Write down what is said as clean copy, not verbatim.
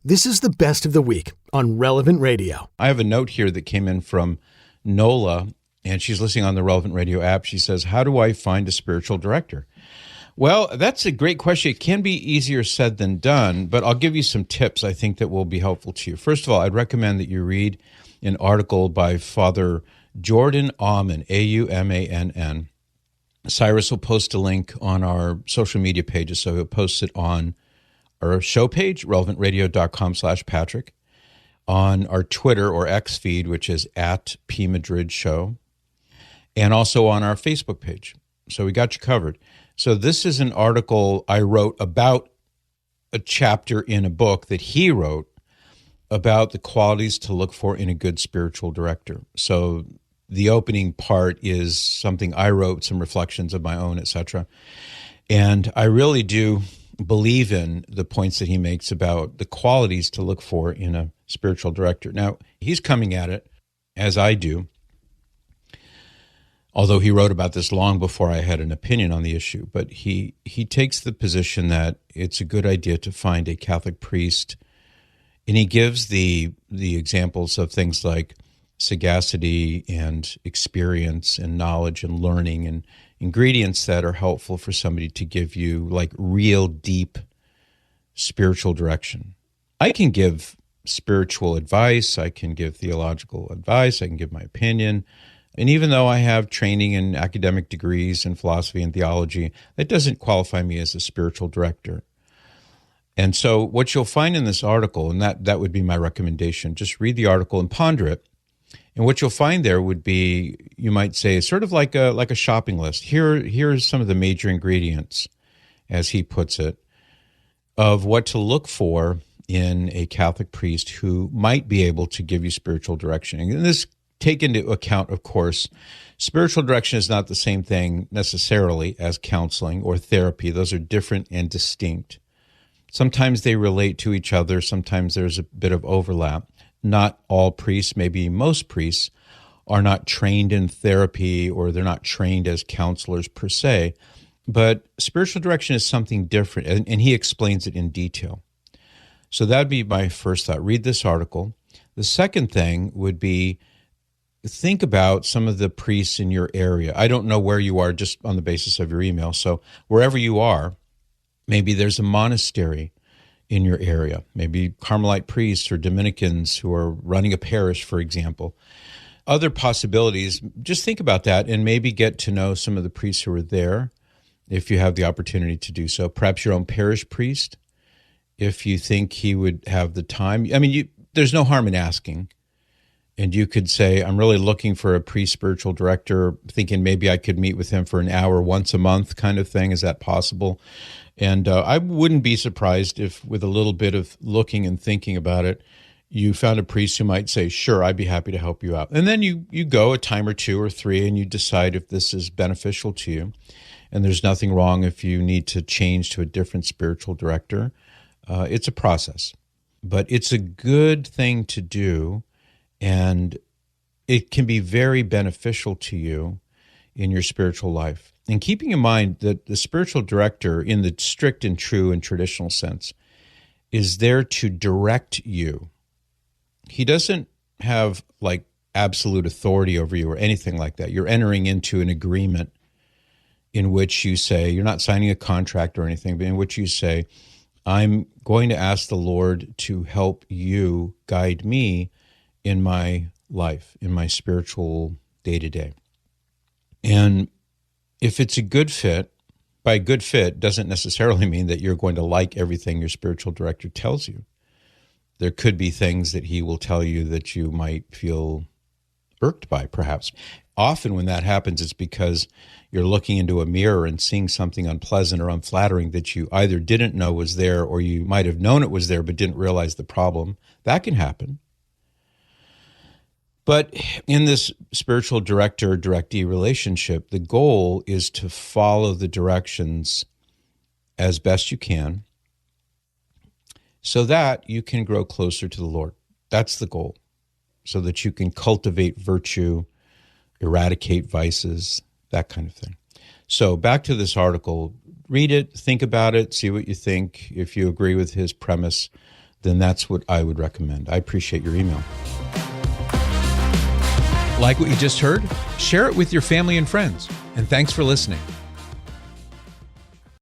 This is the best of the week on Relevant Radio. I have a note here that came in from Nola, and she's listening on the Relevant Radio app. She says, how do I find a spiritual director? Well, that's a great question. It can be easier said than done, but I'll give you some tips I think that will be helpful to you. First of all, I'd recommend that you read an article by Father Jordan Aumann, Aumann. Cyrus will post a link on our social media pages, so he'll post it on our show page, relevantradio.com/Patrick, on our Twitter or X feed, which is at PMadrid Show, and also on our Facebook page. So we got you covered. So this is an article I wrote about a chapter in a book that he wrote about the qualities to look for in a good spiritual director. So the opening part is something I wrote, some reflections of my own, etc. And I really do believe in the points that he makes about the qualities to look for in a spiritual director. Now, he's coming at it, as I do, although he wrote about this long before I had an opinion on the issue, but he takes the position that it's a good idea to find a Catholic priest, and he gives the examples of things like sagacity and experience and knowledge and learning and ingredients that are helpful for somebody to give you like real deep spiritual direction. I can give spiritual advice, I can give theological advice, I can give my opinion. And even though I have training and academic degrees in philosophy and theology, that doesn't qualify me as a spiritual director. And so what you'll find in this article, and that would be my recommendation, just read the article and ponder it. And what you'll find there would be, you might say, sort of like a shopping list. Here's some of the major ingredients, as he puts it, of what to look for in a Catholic priest who might be able to give you spiritual direction. And this take into account, of course, spiritual direction is not the same thing necessarily as counseling or therapy. Those are different and distinct. Sometimes they relate to each other. Sometimes there's a bit of overlap. Not all priests, maybe most priests, are not trained in therapy or they're not trained as counselors per se. But spiritual direction is something different, and he explains it in detail. So that'd be my first thought. Read this article. The second thing would be think about some of the priests in your area. I don't know where you are just on the basis of your email. So wherever you are, maybe there's a monastery in your area, maybe Carmelite priests or Dominicans who are running a parish, for example. Other possibilities, just think about that and maybe get to know some of the priests who are there if you have the opportunity to do so. Perhaps your own parish priest, if you think he would have the time. I mean, there's no harm in asking. And you could say, I'm really looking for a priest spiritual director, thinking maybe I could meet with him for an hour once a month kind of thing. Is that possible? And I wouldn't be surprised if with a little bit of looking and thinking about it, you found a priest who might say, sure, I'd be happy to help you out. And then you go a time or two or three and you decide if this is beneficial to you. And there's nothing wrong if you need to change to a different spiritual director. It's a process, but it's a good thing to do. And it can be very beneficial to you in your spiritual life. And keeping in mind that the spiritual director, in the strict and true and traditional sense, is there to direct you. He doesn't have like absolute authority over you or anything like that. You're entering into an agreement in which you say, you're not signing a contract or anything, but in which you say, I'm going to ask the Lord to help you guide me in my life, in my spiritual day-to-day. And if it's a good fit, by good fit doesn't necessarily mean that you're going to like everything your spiritual director tells you. There could be things that he will tell you that you might feel irked by, perhaps. Often when that happens, it's because you're looking into a mirror and seeing something unpleasant or unflattering that you either didn't know was there or you might have known it was there but didn't realize the problem. That can happen. But in this spiritual director-directee relationship, the goal is to follow the directions as best you can so that you can grow closer to the Lord. That's the goal, so that you can cultivate virtue, eradicate vices, that kind of thing. So back to this article. Read it, think about it, see what you think. If you agree with his premise, then that's what I would recommend. I appreciate your email. Like what you just heard? Share it with your family and friends. And thanks for listening.